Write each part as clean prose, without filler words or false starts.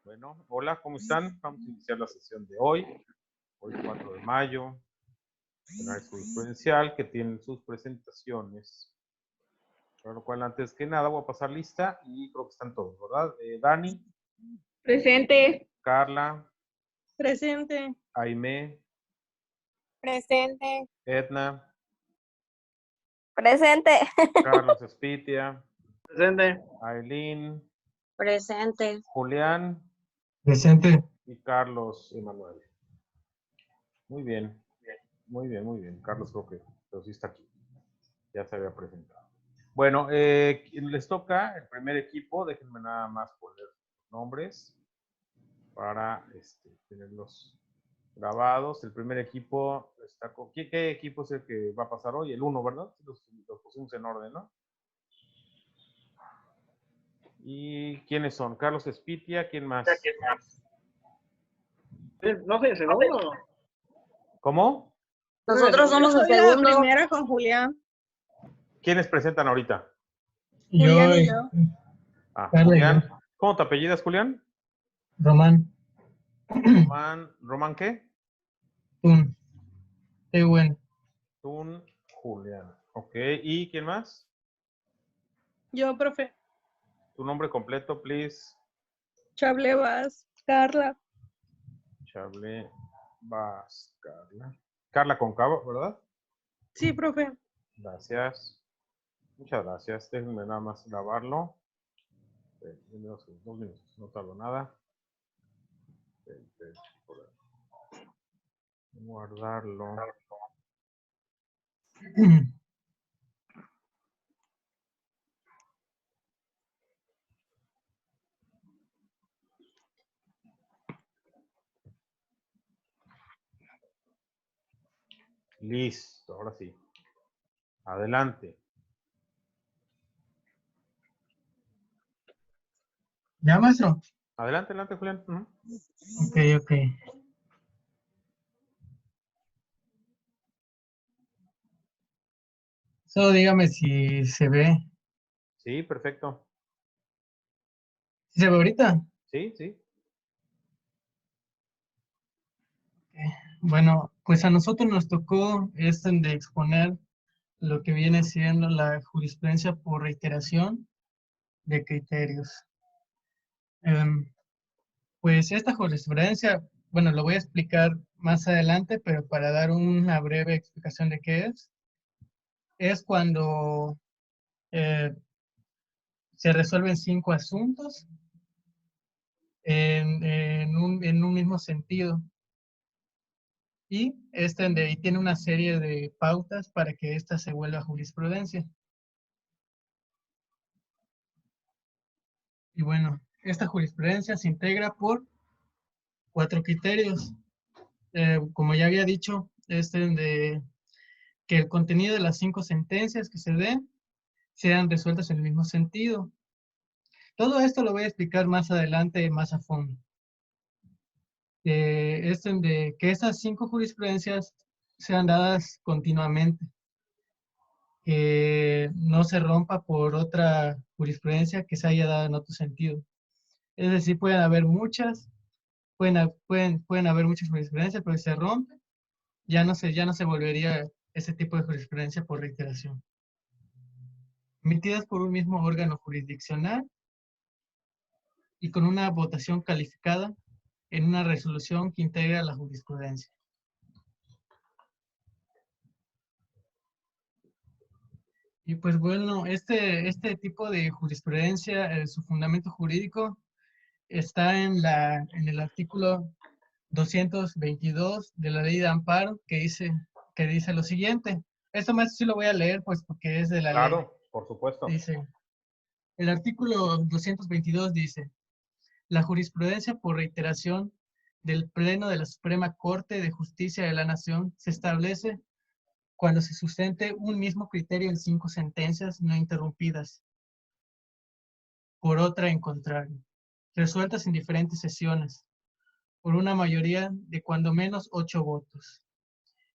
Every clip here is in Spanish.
Bueno, hola, ¿cómo están? Vamos a iniciar la sesión de hoy, 4 de mayo, análisis jurisprudencial, que tienen sus presentaciones. Por lo cual, antes que nada, voy a pasar lista y creo que están todos, ¿verdad? Dani, Presente. Carla, Presente. Aimé, Presente. Edna, Presente. Carlos Espitia, Presente. Aileen, Presente. Julián Presente. y Carlos Emanuel. Muy bien, muy bien, muy bien. Carlos creo que sí está aquí. Ya se había presentado. Bueno, les toca el primer equipo. Déjenme nada más poner nombres para tenerlos grabados. El primer equipo está con... ¿Qué equipo es el que va a pasar hoy? El 1, ¿verdad? Los pusimos en orden, ¿no? ¿Y quiénes son? Carlos Espitia, ¿quién más? No sé, segundo. ¿Cómo? Nosotros somos el Soy la segundo. primera con Julián. ¿Quiénes presentan ahorita? Julián y yo. Julián. ¿Cómo te apellidas, Julián? Román. ¿Román qué? Tun. Bueno. Tun, Julián. Ok, ¿y quién más? Yo, profe. Tu nombre completo, please. Chablevas. Carla. Chable Vaz, Carla. Carla con cabo, ¿verdad? Sí, profe. Gracias. Muchas gracias. Déjenme nada más grabarlo. 2 minutos, no tardo nada. Guardarlo. Listo, ahora sí. Adelante. ¿Ya, maestro? Adelante, adelante, Julián. Ok. Solo dígame si se ve. Sí, perfecto. ¿Sí se ve ahorita? Sí. Bueno, pues a nosotros nos tocó de exponer lo que viene siendo la jurisprudencia por reiteración de criterios. Pues esta jurisprudencia, bueno, lo voy a explicar más adelante, pero para dar una breve explicación de qué es cuando se resuelven 5 asuntos en un mismo sentido. Y y tiene una serie de pautas para que ésta se vuelva jurisprudencia. Y bueno, esta jurisprudencia se integra por 4 criterios. Como ya había dicho, de que el contenido de las 5 sentencias que se den sean resueltas en el mismo sentido. Todo esto lo voy a explicar más adelante, más a fondo. De que esas 5 jurisprudencias sean dadas continuamente, que no se rompa por otra jurisprudencia que se haya dado en otro sentido. Es decir, pueden haber muchas, pueden haber muchas jurisprudencias, pero si se rompe, ya no se volvería ese tipo de jurisprudencia por reiteración. Emitidas por un mismo órgano jurisdiccional y con una votación calificada en una resolución que integra la jurisprudencia. Y pues bueno, este tipo de jurisprudencia, su fundamento jurídico está en el artículo 222 de la Ley de Amparo, que dice lo siguiente. Esto más sí lo voy a leer, pues porque es de la ley. Claro, por supuesto. Dice, el artículo 222 dice, la jurisprudencia por reiteración del Pleno de la Suprema Corte de Justicia de la Nación se establece cuando se sustente un mismo criterio en 5 sentencias no interrumpidas por otra en contrario, resueltas en diferentes sesiones, por una mayoría de cuando menos 8 votos.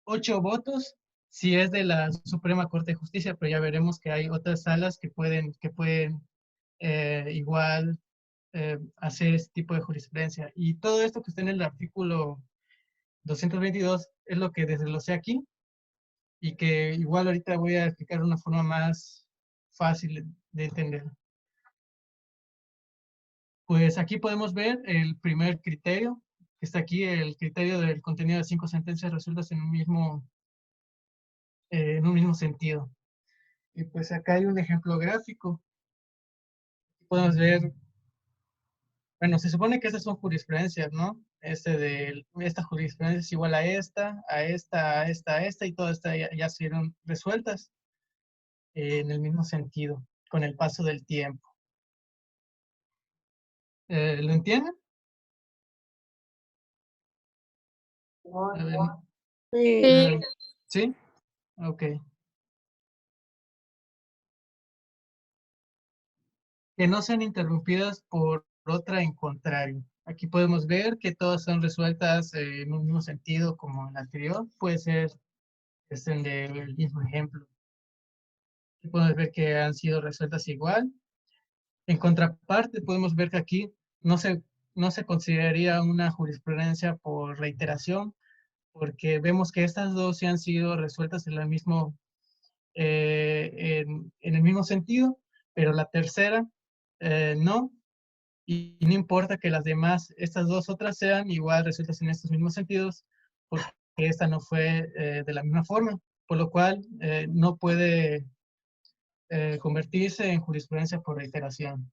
8 votos si es de la Suprema Corte de Justicia, pero ya veremos que hay otras salas que pueden igual hacer este tipo de jurisprudencia. Y todo esto que está en el artículo 222 es lo que desglosé aquí y que igual ahorita voy a explicar de una forma más fácil de entender. Pues aquí podemos ver el primer criterio, que está aquí, el criterio del contenido de 5 sentencias resueltas en un mismo sentido. Y pues acá hay un ejemplo gráfico. Podemos ver, bueno, se supone que estas son jurisprudencias, ¿no? Esta jurisprudencia es igual a esta, a esta, a esta, a esta, y todas estas ya fueron resueltas en el mismo sentido, con el paso del tiempo. ¿Lo entienden? A ver, Sí. ¿sí? Ok. Que no sean interrumpidas por otra en contrario. Aquí podemos ver que todas son resueltas en un mismo sentido como el anterior. Puede ser el mismo ejemplo. Aquí podemos ver que han sido resueltas igual. En contraparte, podemos ver que aquí no se consideraría una jurisprudencia por reiteración, porque vemos que estas dos sí han sido resueltas en el mismo sentido, pero la tercera no. Y no importa que las demás, estas dos otras sean igual resueltas en estos mismos sentidos, porque esta no fue de la misma forma, por lo cual no puede convertirse en jurisprudencia por reiteración.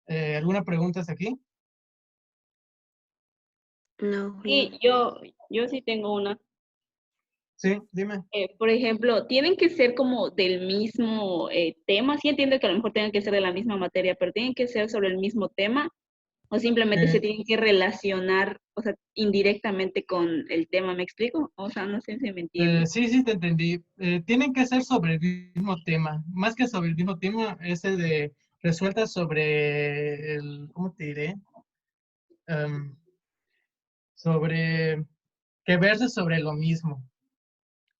¿Alguna pregunta hasta aquí? No. Sí, yo sí tengo una. Sí, dime. Por ejemplo, ¿tienen que ser como del mismo tema? Sí entiendo que a lo mejor tengan que ser de la misma materia, pero ¿tienen que ser sobre el mismo tema? ¿O simplemente se Eh, tienen que relacionar, o sea, indirectamente con el tema? ¿Me explico? O sea, no sé si me entiendes. sí, te entendí. Tienen que ser sobre el mismo tema. Más que sobre el mismo tema, es el de resueltas sobre ¿cómo te diré? Em, sobre que verse sobre lo mismo.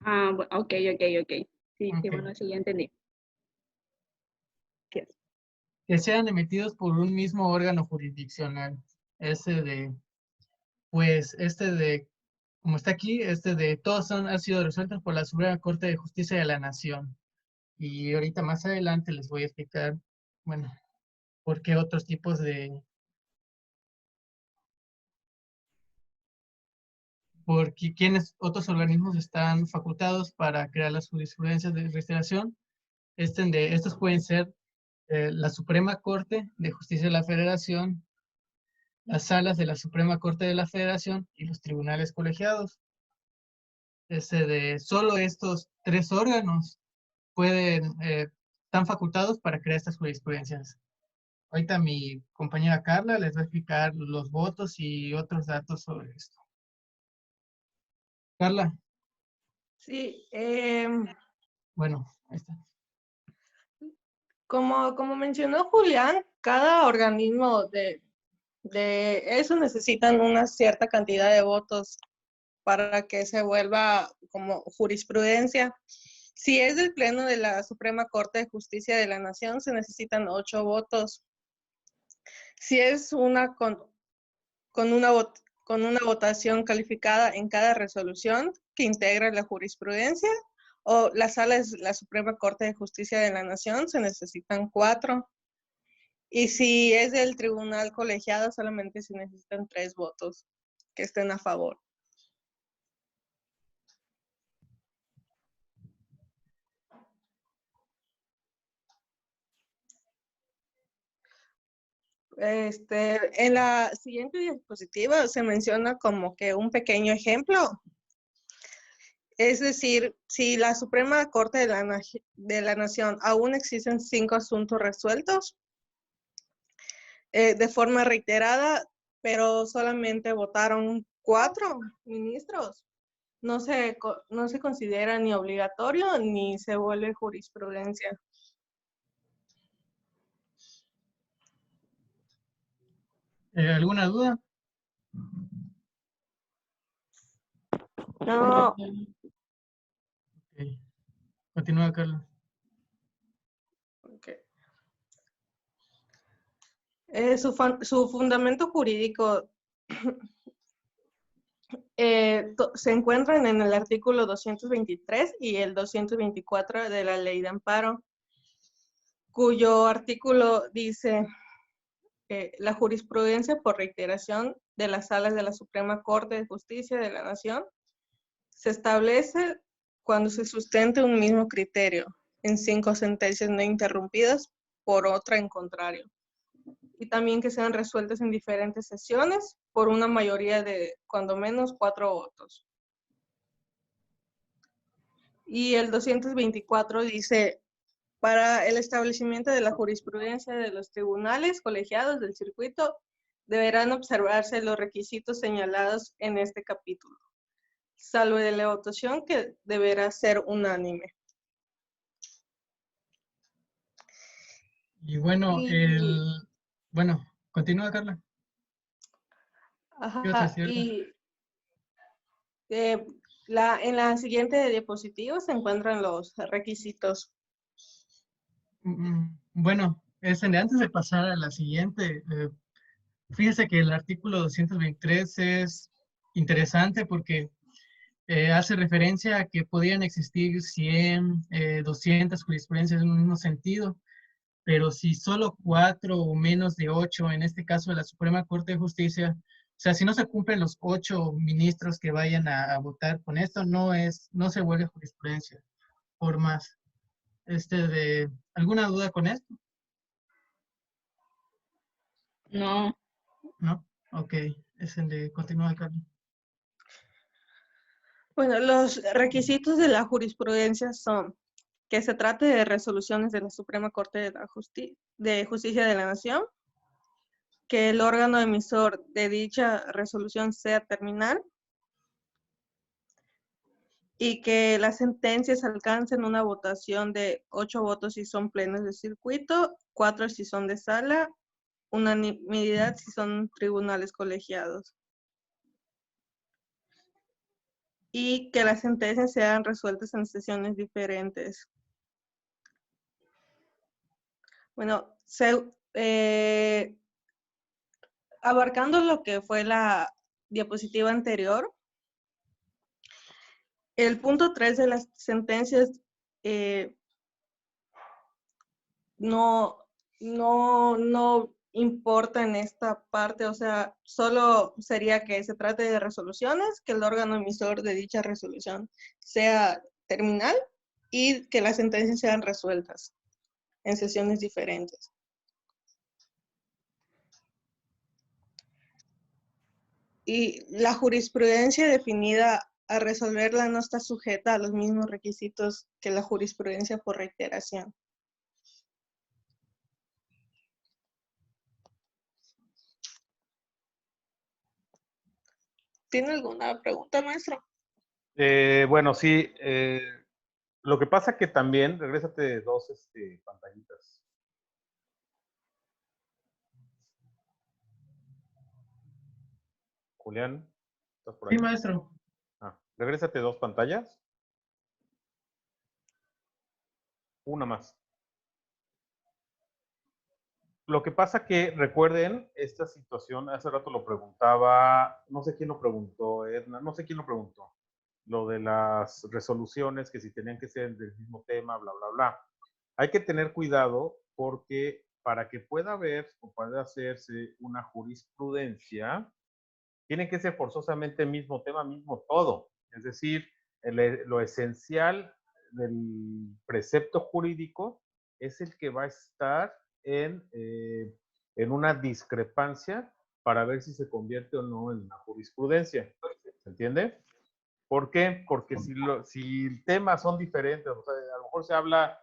Ah, ok. Sí, Ok. bueno, sí, ya entendí. ¿Qué es? Que sean emitidos por un mismo órgano jurisdiccional. Ese de, pues, como está aquí, todos han sido resueltos por la Suprema Corte de Justicia de la Nación. Y ahorita más adelante les voy a explicar, bueno, por qué otros tipos porque quiénes otros organismos están facultados para crear las jurisprudencias de reiteración. Estos pueden ser la Suprema Corte de Justicia de la Federación, las salas de la Suprema Corte de la Federación y los tribunales colegiados. Solo estos tres órganos están facultados para crear estas jurisprudencias. Ahorita mi compañera Carla les va a explicar los votos y otros datos sobre esto. Carla, Sí, bueno, ahí está. como mencionó Julián, cada organismo de eso necesitan una cierta cantidad de votos para que se vuelva como jurisprudencia. Si es del Pleno de la Suprema Corte de Justicia de la Nación, se necesitan 8 votos. Si es con una votación calificada en cada resolución que integra la jurisprudencia, o la sala es la Suprema Corte de Justicia de la Nación, se necesitan 4. Y si es del tribunal colegiado, solamente se necesitan 3 votos que estén a favor. En la siguiente diapositiva se menciona como que un pequeño ejemplo. Es decir, si la Suprema Corte de la Nación aún existen 5 asuntos resueltos de forma reiterada, pero solamente votaron 4 ministros, no se considera ni obligatorio ni se vuelve jurisprudencia. ¿Alguna duda? No, Ok. Continúa, Carla. okay. Su fundamento jurídico se encuentran en el artículo 223 y el 224 de la Ley de Amparo, cuyo artículo dice la jurisprudencia por reiteración de las salas de la Suprema Corte de Justicia de la Nación se establece cuando se sustente un mismo criterio en 5 sentencias no interrumpidas por otra en contrario, y también que sean resueltas en diferentes sesiones por una mayoría de cuando menos 4 votos. Y el 224 dice, para el establecimiento de la jurisprudencia de los tribunales colegiados del circuito, deberán observarse los requisitos señalados en este capítulo, salvo de la votación que deberá ser unánime. Y bueno, bueno, continúa, Carla. ¿Qué vas a Ajá, decir? y en la siguiente diapositiva se encuentran los requisitos. Bueno, antes de pasar a la siguiente, fíjese que el artículo 223 es interesante porque hace referencia a que podían existir 100, 200 jurisprudencias en un mismo sentido, pero si solo 4 o menos de 8, en este caso de la Suprema Corte de Justicia, o sea, si no se cumplen los 8 ministros que vayan a votar con esto, no se vuelve jurisprudencia, por más. ¿Alguna duda con esto? No. ¿No? Ok, es el de continúa, Carlos. Bueno, los requisitos de la jurisprudencia son que se trate de resoluciones de la Suprema Corte de Justicia de la Nación, que el órgano emisor de dicha resolución sea terminal y que las sentencias alcancen una votación de 8 votos si son plenos de circuito, 4 si son de sala, unanimidad si son tribunales colegiados. Y que las sentencias sean resueltas en sesiones diferentes. Bueno, abarcando lo que fue la diapositiva anterior, el punto 3 de las sentencias no importa en esta parte, o sea, solo sería que se trate de resoluciones, que el órgano emisor de dicha resolución sea terminal y que las sentencias sean resueltas en sesiones diferentes. Y la jurisprudencia definida a resolverla no está sujeta a los mismos requisitos que la jurisprudencia por reiteración. ¿Tiene alguna pregunta, maestro? Bueno, sí. Lo que pasa que también, regrésate 2 pantallitas. Julián, ¿estás por ahí? Sí, maestro. Regrésate 2 pantallas. Una más. Lo que pasa que, recuerden, esta situación, hace rato lo preguntaba, no sé quién lo preguntó, Edna, no sé quién lo preguntó, lo de las resoluciones, que si tenían que ser del mismo tema, bla, bla, bla. Hay que tener cuidado porque para que pueda haber o pueda hacerse una jurisprudencia, tiene que ser forzosamente el mismo tema, mismo todo. Es decir, lo esencial del precepto jurídico es el que va a estar en una discrepancia para ver si se convierte o no en una jurisprudencia. ¿Se entiende? ¿Por qué? Porque si temas son diferentes, o sea, a lo mejor se habla,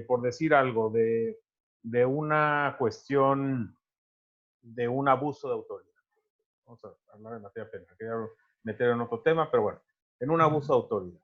por decir algo, de una cuestión de un abuso de autoridad. Vamos a hablar de materia penal, quería meter en otro tema, pero bueno, en un abuso de autoridad.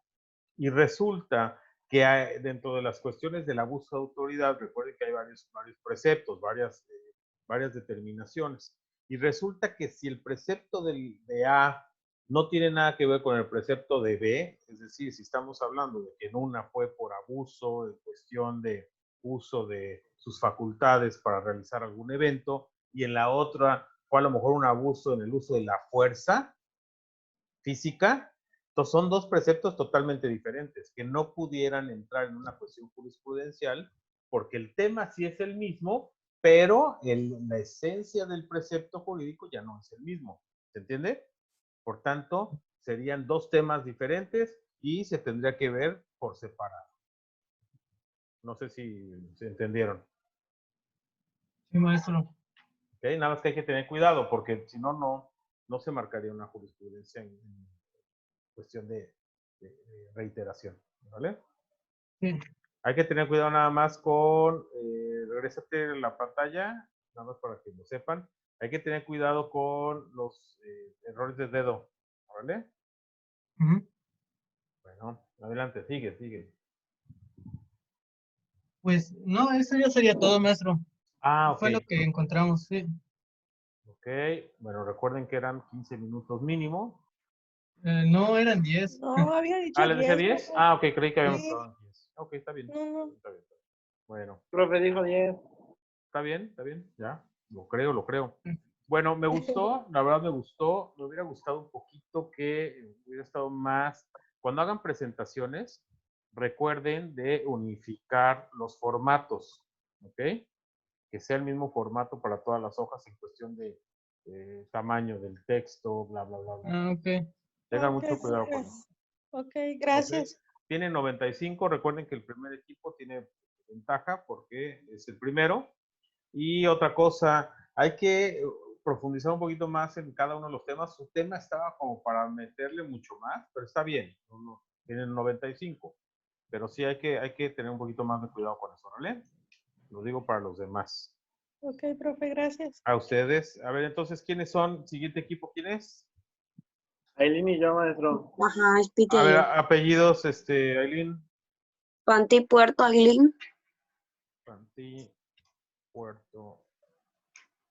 Y resulta que dentro de las cuestiones del abuso de autoridad, recuerden que hay varios preceptos, varias determinaciones. Y resulta que si el precepto de A no tiene nada que ver con el precepto de B, es decir, si estamos hablando de que en una fue por abuso, en cuestión de uso de sus facultades para realizar algún evento, y en la otra fue a lo mejor un abuso en el uso de la fuerza física. Entonces son dos preceptos totalmente diferentes que no pudieran entrar en una cuestión jurisprudencial porque el tema sí es el mismo, pero la esencia del precepto jurídico ya no es el mismo. ¿Se entiende? Por tanto, serían dos temas diferentes y se tendría que ver por separado. No sé si se entendieron. Sí, maestro. ¿Okay? Nada más que hay que tener cuidado porque si no, no se marcaría una jurisprudencia en cuestión de reiteración. ¿Vale? Sí. Hay que tener cuidado nada más con, regrésate a la pantalla, nada más para que lo sepan. Hay que tener cuidado con los errores de dedo. ¿Vale? Ujú. Bueno, adelante, sigue. Pues no, eso ya sería todo, maestro. Ah, ok. Fue lo que encontramos, sí. Ok, bueno, recuerden que eran 15 minutos mínimo. No, eran 10. No, había dicho ¿Les decía 10, 10? profe. Ah, ok, creí que habíamos Sí. quedado en 10. Ok, está bien. No, no. Está bien. Bueno, Profe dijo 10. está bien, ya. Lo creo. Bueno, me gustó, la verdad me gustó. Me hubiera gustado un poquito que hubiera estado más. Cuando hagan presentaciones, recuerden de unificar los formatos, ¿ok? Que sea el mismo formato para todas las hojas en cuestión de tamaño del texto, bla, bla, bla, bla. Ah, ok. Tengan Ok, mucho cuidado con profe. eso. Ok, gracias. Okay. Tiene 95, recuerden que el primer equipo tiene ventaja porque es el primero. Y otra cosa, hay que profundizar un poquito más en cada uno de los temas. Su tema estaba como para meterle mucho más, pero está bien. Tienen 95. Pero sí hay que tener un poquito más de cuidado con eso, ¿vale? Lo digo para los demás. Ok, profe, gracias. A ustedes. A ver, entonces, ¿quiénes son? Siguiente equipo, ¿quién es? Aileen y yo, maestro. Ajá, es Piti A y ver, yo. apellidos, Aileen. Panti Puerto Aguilín Panti, Puerto,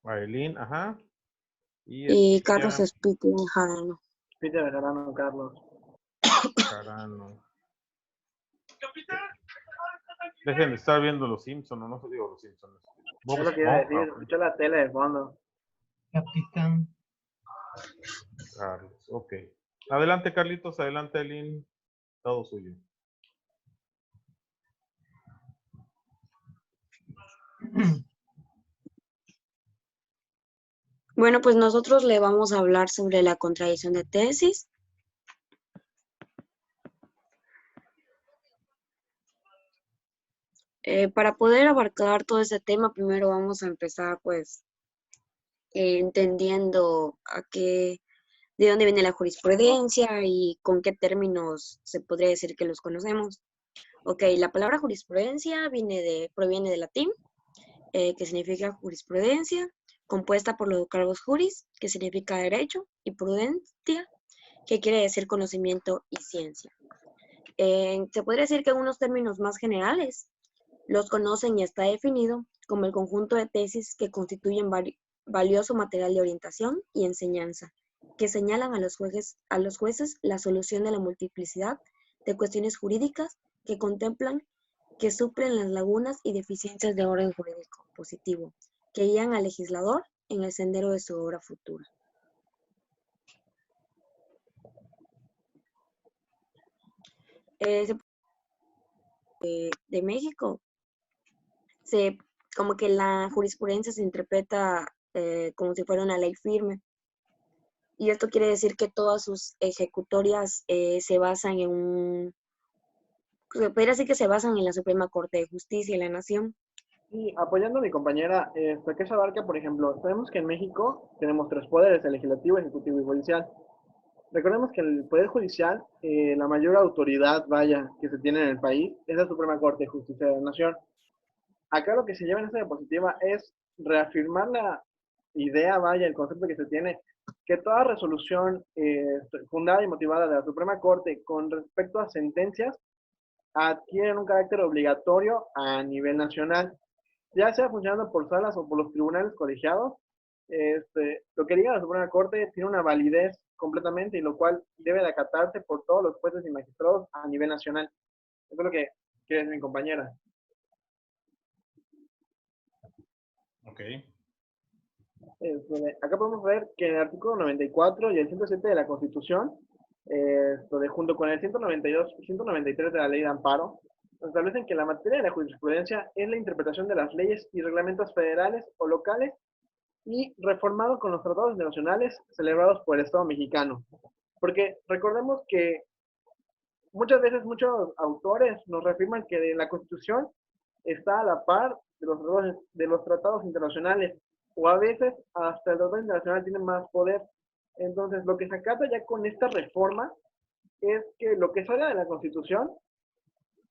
Aileen, ajá. y Carlos Cristian Espiti Jarano. Peter Bejarano, Carlos. Carano. Dejen de estar viendo los Simpsons, no se digo los Simpsons. Bob Es lo que iba a Esponja, decir. Escucho la tele de fondo. Capitán. Carlos, ok. Adelante, Carlitos, adelante, Aileen. Todo suyo. Bueno, pues nosotros le vamos a hablar sobre la contradicción de tesis. Para poder abarcar todo ese tema, primero vamos a empezar pues entendiendo de dónde viene la jurisprudencia y con qué términos se podría decir que los conocemos. Ok, la palabra jurisprudencia proviene del latín, que significa jurisprudencia, compuesta por los vocablos juris, que significa derecho, y prudencia, que quiere decir conocimiento y ciencia. Se podría decir que en unos términos más generales, los conocen y está definido como el conjunto de tesis que constituyen valioso material de orientación y enseñanza, que señalan a los jueces la solución de la multiplicidad de cuestiones jurídicas que contemplan, que suplen las lagunas y deficiencias de orden jurídico positivo, que guían al legislador en el sendero de su obra futura. De México, como que la jurisprudencia se interpreta como si fuera una ley firme. Y esto quiere decir que todas sus ejecutorias se basan se podría decir que se basan en la Suprema Corte de Justicia de la Nación. Y apoyando a mi compañera, que se abarca, por ejemplo, sabemos que en México tenemos tres poderes, el legislativo, ejecutivo y judicial. Recordemos que el Poder Judicial, la mayor autoridad, que se tiene en el país, es la Suprema Corte de Justicia de la Nación. Acá lo que se lleva en esta diapositiva es reafirmar la idea, el concepto que se tiene, que toda resolución fundada y motivada de la Suprema Corte con respecto a sentencias adquieren un carácter obligatorio a nivel nacional, ya sea funcionando por salas o por los tribunales colegiados. Lo que diga la Suprema Corte tiene una validez completamente y lo cual debe de acatarse por todos los jueces y magistrados a nivel nacional. Eso es lo que quiere decir mi compañera. Ok. Acá podemos ver que en el artículo 94 y el 107 de la Constitución, junto con el 192 y 193 de la Ley de Amparo, establecen que la materia de la jurisprudencia es la interpretación de las leyes y reglamentos federales o locales y reformado con los tratados internacionales celebrados por el Estado mexicano. Porque recordemos que muchas veces muchos autores nos reafirman que la Constitución está a la par de los tratados internacionales, o a veces hasta el tratado internacional tiene más poder. Entonces, lo que se acata ya con esta reforma es que lo que salga de la Constitución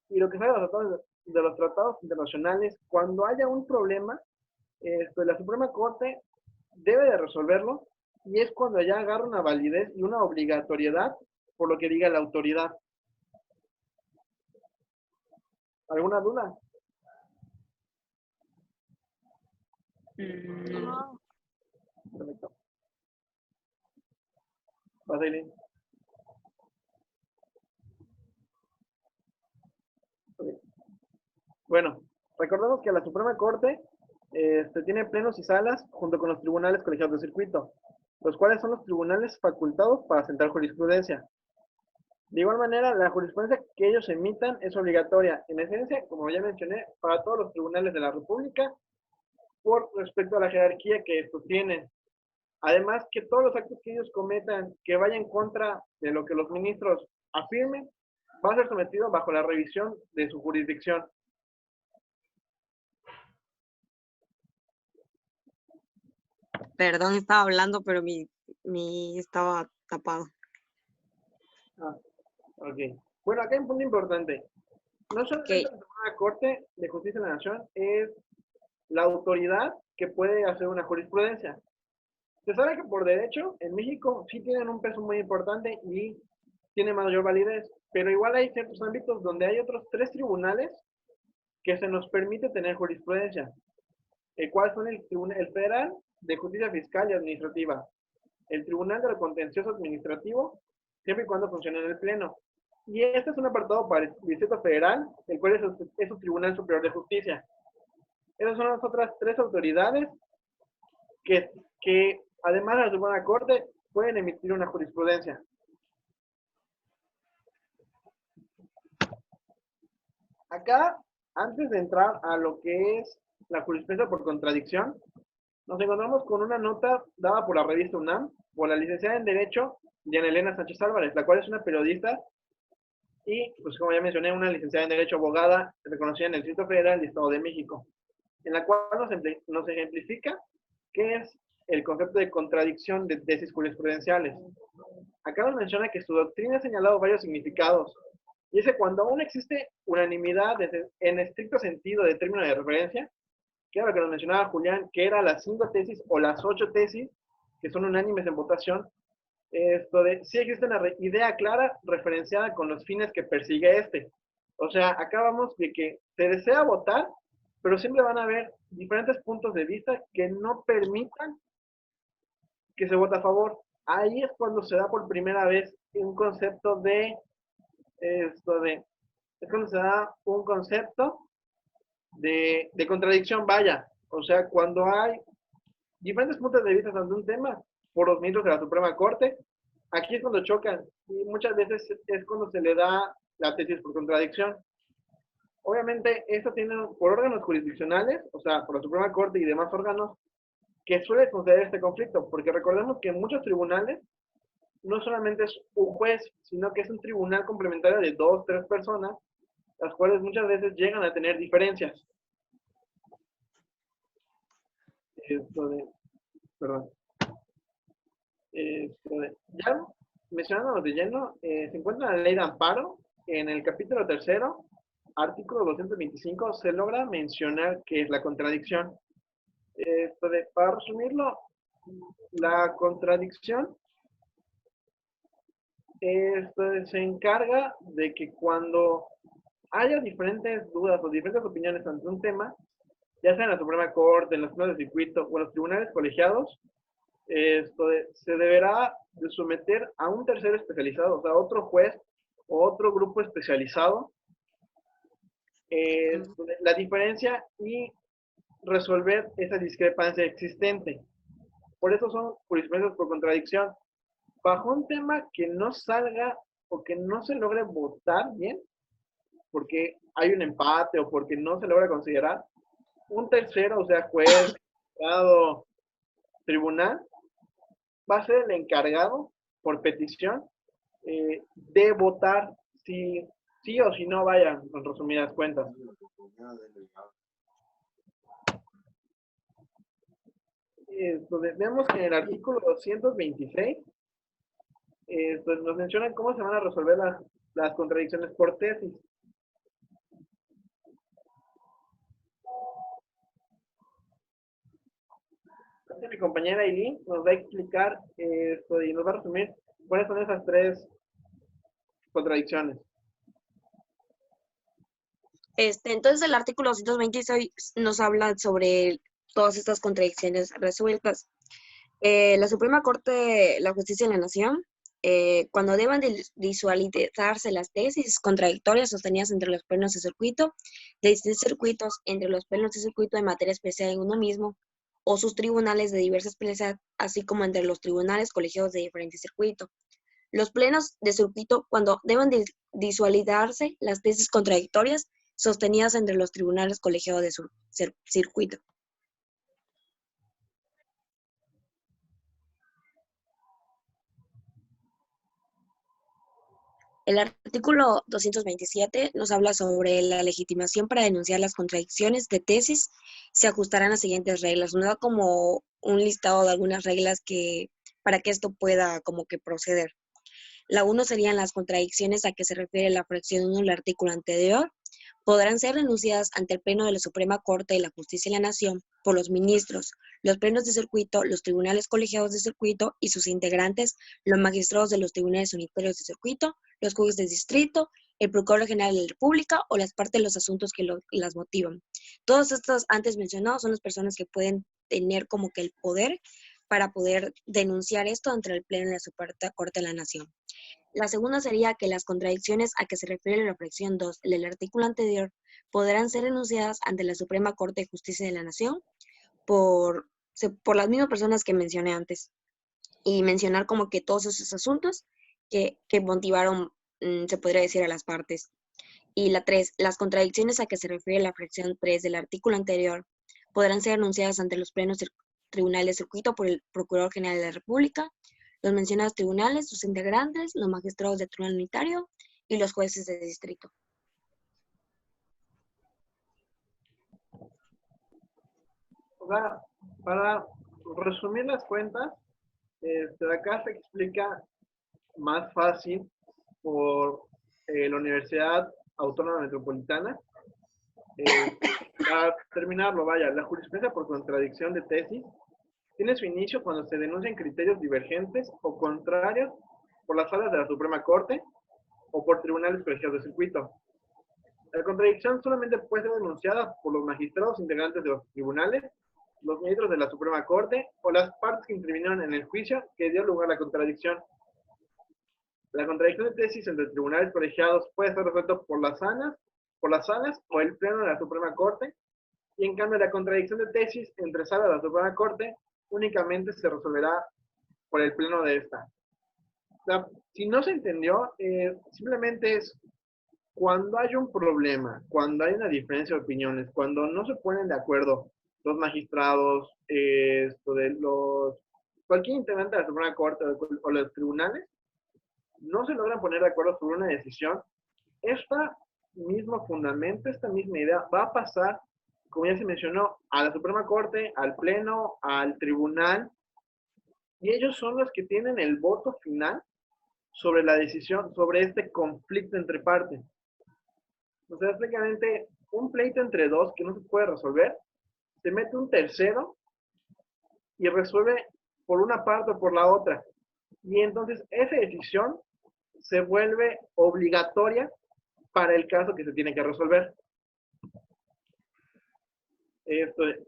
y lo que salga de los tratados internacionales, cuando haya un problema, la Suprema Corte debe de resolverlo, y es cuando ya agarra una validez y una obligatoriedad por lo que diga la autoridad. ¿Alguna duda? No. Perfecto. ¿Vas, Aileen? Bueno, recordemos que la Suprema Corte tiene plenos y salas junto con los tribunales colegiados de circuito, los cuales son los tribunales facultados para sentar jurisprudencia. De igual manera, la jurisprudencia que ellos emitan es obligatoria, en esencia, como ya mencioné, para todos los tribunales de la República, por respecto a la jerarquía que estos tienen. Además, que todos los actos que ellos cometan que vayan en contra de lo que los ministros afirmen, va a ser sometido bajo la revisión de su jurisdicción. Perdón, estaba hablando, pero mi estaba tapado. Ah, ok. Bueno, acá hay un punto importante. No solamente la Suprema Corte de Justicia de la Nación es la autoridad que puede hacer una jurisprudencia. Se sabe que por derecho en México sí tienen un peso muy importante y tiene mayor validez, pero igual hay ciertos ámbitos donde hay otros 3 tribunales que se nos permite tener jurisprudencia, el cual son el Federal de Justicia Fiscal y Administrativa, el Tribunal del Contencioso Administrativo, siempre y cuando funcione en el Pleno. Y este es un apartado para el Distrito Federal, el cual es su Tribunal Superior de Justicia. Esas son las otras 3 autoridades que además de la Suprema Corte, pueden emitir una jurisprudencia. Acá, antes de entrar a lo que es la jurisprudencia por contradicción, nos encontramos con una nota dada por la revista UNAM, por la licenciada en Derecho, Diana Elena Sánchez Álvarez, la cual es una periodista y, pues como ya mencioné, una licenciada en Derecho abogada reconocida en el Distrito Federal y Estado de México, en la cual nos ejemplifica qué es el concepto de contradicción de tesis jurisprudenciales. Acá nos menciona que su doctrina ha señalado varios significados, y es que cuando aún existe unanimidad en estricto sentido de término de referencia, que era lo que nos mencionaba Julián, que era las 5 tesis o las 8 tesis que son unánimes en votación, sí existe una idea clara referenciada con los fines que persigue este. O sea, acá vamos de que se desea votar, pero siempre van a haber diferentes puntos de vista que no permitan que se vote a favor. Ahí es cuando se da por primera vez un concepto de, es cuando se da un concepto de contradicción, vaya. O sea, cuando hay diferentes puntos de vista ante un tema por los ministros de la Suprema Corte, aquí es cuando chocan, y muchas veces es cuando se le da la tesis por contradicción. Obviamente, esto tiene por órganos jurisdiccionales, o sea, por la Suprema Corte y demás órganos, que suele conceder este conflicto, porque recordemos que en muchos tribunales no solamente es un juez, sino que es un tribunal complementario de 2, 3 personas, las cuales muchas veces llegan a tener diferencias. Ya mencionándonos de lleno, se encuentra la Ley de Amparo. En el capítulo 3, artículo 225, se logra mencionar qué es la contradicción. Para resumirlo, la contradicción se encarga de que cuando haya diferentes dudas o diferentes opiniones ante un tema, ya sea en la Suprema Corte, en los tribunales de circuito o en los tribunales colegiados, se deberá de someter a un tercero especializado, o sea, otro juez o otro grupo especializado, la diferencia y resolver esa discrepancia existente. Por eso son jurisprudencias por contradicción. Bajo un tema que no salga o que no se logre votar bien, porque hay un empate o porque no se logra considerar, un tercero, o sea, juez, juzgado, tribunal, va a ser el encargado, por petición, de votar si sí o si no, vayan, en resumidas cuentas. Vemos que en el artículo 226 nos mencionan cómo se van a resolver las contradicciones por tesis. Mi compañera Eileen nos va a explicar y nos va a resumir cuáles son esas tres contradicciones. Entonces el artículo 226 nos habla sobre todas estas contradicciones resueltas. La Suprema Corte de la Justicia de la Nación, cuando deban de visualizarse las tesis contradictorias sostenidas entre los plenos de circuito, de distintos circuitos, entre los plenos de circuito de materia especial en uno mismo, o sus tribunales de diversa especialidad, así como entre los tribunales colegiados de diferente circuito. Los plenos de circuito, cuando deban de visualizarse las tesis contradictorias sostenidas entre los tribunales colegiados de circuito. El artículo 227 nos habla sobre la legitimación para denunciar las contradicciones de tesis. Se ajustarán las siguientes reglas. Nos da como un listado de algunas reglas para que esto pueda como que proceder. La 1 serían las contradicciones a que se refiere la fracción 1 del artículo anterior. Podrán ser denunciadas ante el Pleno de la Suprema Corte de la Justicia de la Nación por los ministros, los plenos de circuito, los tribunales colegiados de circuito y sus integrantes, los magistrados de los tribunales unitarios de circuito, los jueces de distrito, el Procurador General de la República o las partes de los asuntos que las motivan. Todos estos antes mencionados son las personas que pueden tener como que el poder para poder denunciar esto ante el Pleno de la Suprema Corte de la Nación. La segunda sería que las contradicciones a que se refiere la fracción 2 del artículo anterior podrán ser denunciadas ante la Suprema Corte de Justicia de la Nación por las mismas personas que mencioné antes y mencionar como que todos esos asuntos que motivaron, se podría decir, a las partes. Y la 3, las contradicciones a que se refiere la fracción 3 del artículo anterior podrán ser denunciadas ante los plenos tribunales de circuito por el Procurador General de la República, los mencionados tribunales, sus integrantes, los magistrados del tribunal unitario y los jueces de distrito. Para resumir las cuentas, acá se explica más fácil por la Universidad Autónoma Metropolitana. Para terminarlo, la jurisprudencia por contradicción de tesis tiene su inicio cuando se denuncian criterios divergentes o contrarios por las salas de la Suprema Corte o por tribunales colegiados de circuito. La contradicción solamente puede ser denunciada por los magistrados integrantes de los tribunales, los ministros de la Suprema Corte o las partes que intervinieron en el juicio que dio lugar a la contradicción. La contradicción de tesis entre tribunales colegiados puede ser resuelta por las salas o el Pleno de la Suprema Corte, y en cambio la contradicción de tesis entre salas de la Suprema Corte únicamente se resolverá por el Pleno de esta. O sea, si no se entendió, simplemente es cuando hay un problema, cuando hay una diferencia de opiniones, cuando no se ponen de acuerdo los magistrados, cualquier integrante de la Suprema Corte o los tribunales, no se logran poner de acuerdo sobre una decisión, esta mismo fundamento, esta misma idea va a pasar, como ya se mencionó, a la Suprema Corte, al Pleno, al Tribunal, y ellos son los que tienen el voto final sobre la decisión, sobre este conflicto entre partes. O sea, prácticamente un pleito entre dos que no se puede resolver, se mete un tercero y resuelve por una parte o por la otra. Y entonces esa decisión se vuelve obligatoria para el caso que se tiene que resolver.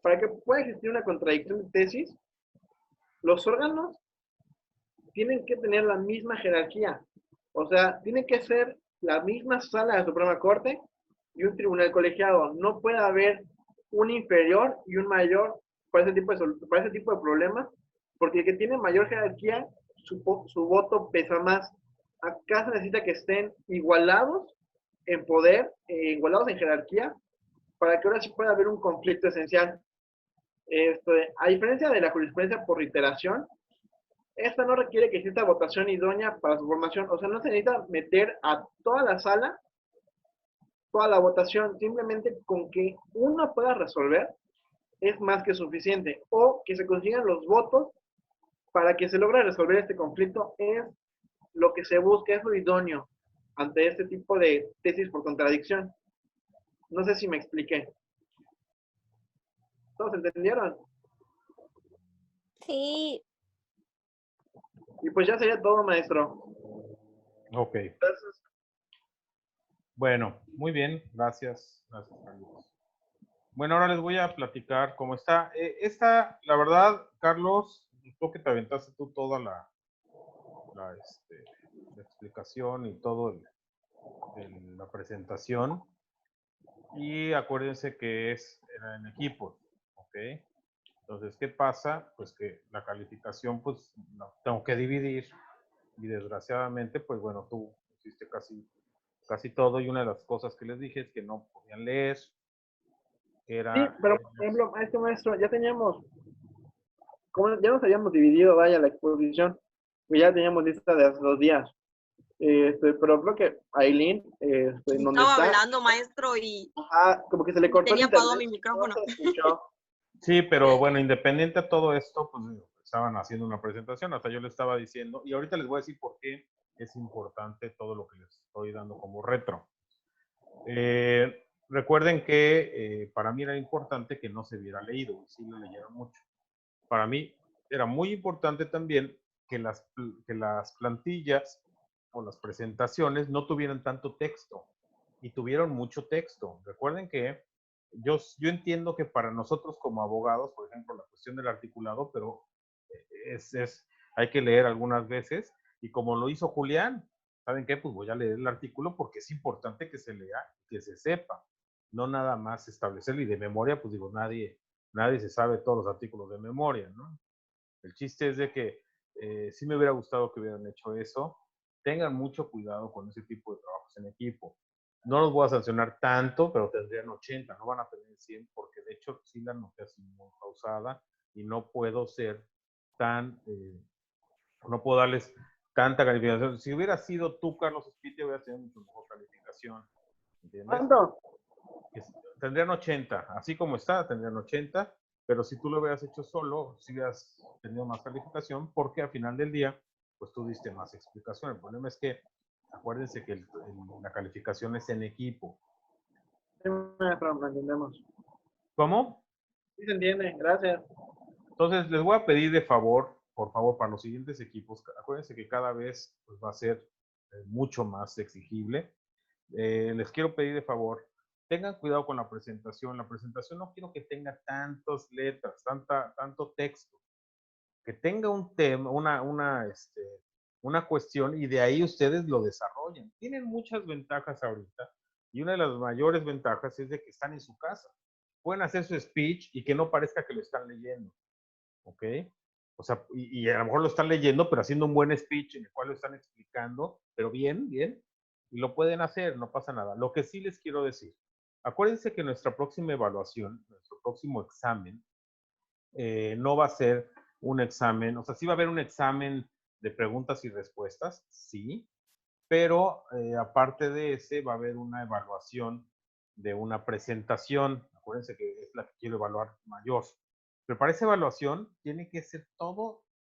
Para que pueda existir una contradicción de tesis, los órganos tienen que tener la misma jerarquía. O sea, tiene que ser la misma sala de la Suprema Corte y un tribunal colegiado. No puede haber un inferior y un mayor para ese tipo de problemas, porque el que tiene mayor jerarquía, su voto pesa más. Acá se necesita que estén igualados en poder, igualados en jerarquía, para que ahora sí pueda haber un conflicto esencial. A diferencia de la jurisprudencia por reiteración, esta no requiere que exista votación idónea para su formación. O sea, no se necesita meter a toda la sala, toda la votación. Simplemente con que uno pueda resolver es más que suficiente. O que se consigan los votos para que se logre resolver este conflicto es lo que se busca, es lo idóneo ante este tipo de tesis por contradicción. No sé si me expliqué. ¿Todos entendieron? Sí, Y pues ya sería todo, maestro. Ok. Entonces, Bueno, muy bien. Gracias. Gracias, Carlos. Bueno, ahora les voy a platicar cómo está. La verdad, Carlos, creo que te aventaste tú toda la explicación y todo la presentación. Y acuérdense que era en equipo, ¿ok? Entonces, ¿qué pasa? Pues que la calificación, pues, la tengo que dividir. Y desgraciadamente, pues bueno, tú hiciste casi todo. Y una de las cosas que les dije es que no podían leer. sí, Era, pero por ejemplo, maestro, ya teníamos, como ya nos habíamos dividido, vaya, la exposición, pues ya teníamos lista de hace 2 días. Pero creo que Aileen, en donde estaba está, hablando, maestro, y como que se le cortó el tenía apagado internet, mi no micrófono. se escuchó. sí, pero bueno, independiente a todo esto, pues estaban haciendo una presentación, hasta yo le estaba diciendo, y ahorita les voy a decir por qué es importante todo lo que les estoy dando como retro. Recuerden que para mí era importante que no se viera leído, y sí lo leyeron mucho. Para mí era muy importante también que las plantillas o las presentaciones no tuvieran tanto texto, y tuvieron mucho texto. Recuerden que yo entiendo que para nosotros como abogados, por ejemplo, la cuestión del articulado, pero hay que leer algunas veces, y como lo hizo Julián, ¿saben qué? Pues voy a leer el artículo porque es importante que se lea, que se sepa, no nada más establecerlo. Y de memoria, pues digo, nadie se sabe todos los artículos de memoria, ¿no? El chiste es de que sí me hubiera gustado que hubieran hecho eso. Tengan mucho cuidado con ese tipo de trabajos en equipo. No los voy a sancionar tanto, pero tendrían 80, no van a tener 100, porque de hecho sí la noté así muy pausada y no puedo ser no puedo darles tanta calificación. Si hubiera sido tú, Carlos Espite, hubieras tenido mucho mejor calificación, ¿entiendes? ¿Cuánto? Tendrían 80, así como está, tendrían 80, pero si tú lo hubieras hecho solo, si hubieras tenido más calificación, porque al final del día, pues tú diste más explicación. El problema es que, acuérdense que la calificación es en equipo. Sí, maestro, lo entendemos. ¿Cómo? Sí se entiende, gracias. Entonces, les voy a pedir de favor, por favor, para los siguientes equipos, acuérdense que cada vez pues, va a ser mucho más exigible. Les quiero pedir de favor, tengan cuidado con la presentación. La presentación no quiero que tenga tantas letras, tanto texto. Que tenga un tema, una cuestión, y de ahí ustedes lo desarrollan. Tienen muchas ventajas ahorita, y una de las mayores ventajas es de que están en su casa. Pueden hacer su speech y que no parezca que lo están leyendo. ¿Ok? O sea, y a lo mejor lo están leyendo, pero haciendo un buen speech en el cual lo están explicando, pero bien, y lo pueden hacer, no pasa nada. Lo que sí les quiero decir, acuérdense que nuestra próxima evaluación, nuestro próximo examen, no va a ser un examen, o sea, sí va a haber un examen de preguntas y respuestas, sí, pero aparte de ese va a haber una evaluación de una presentación. Acuérdense que es la que quiero evaluar mayor. Pero para esa evaluación tiene que ser todo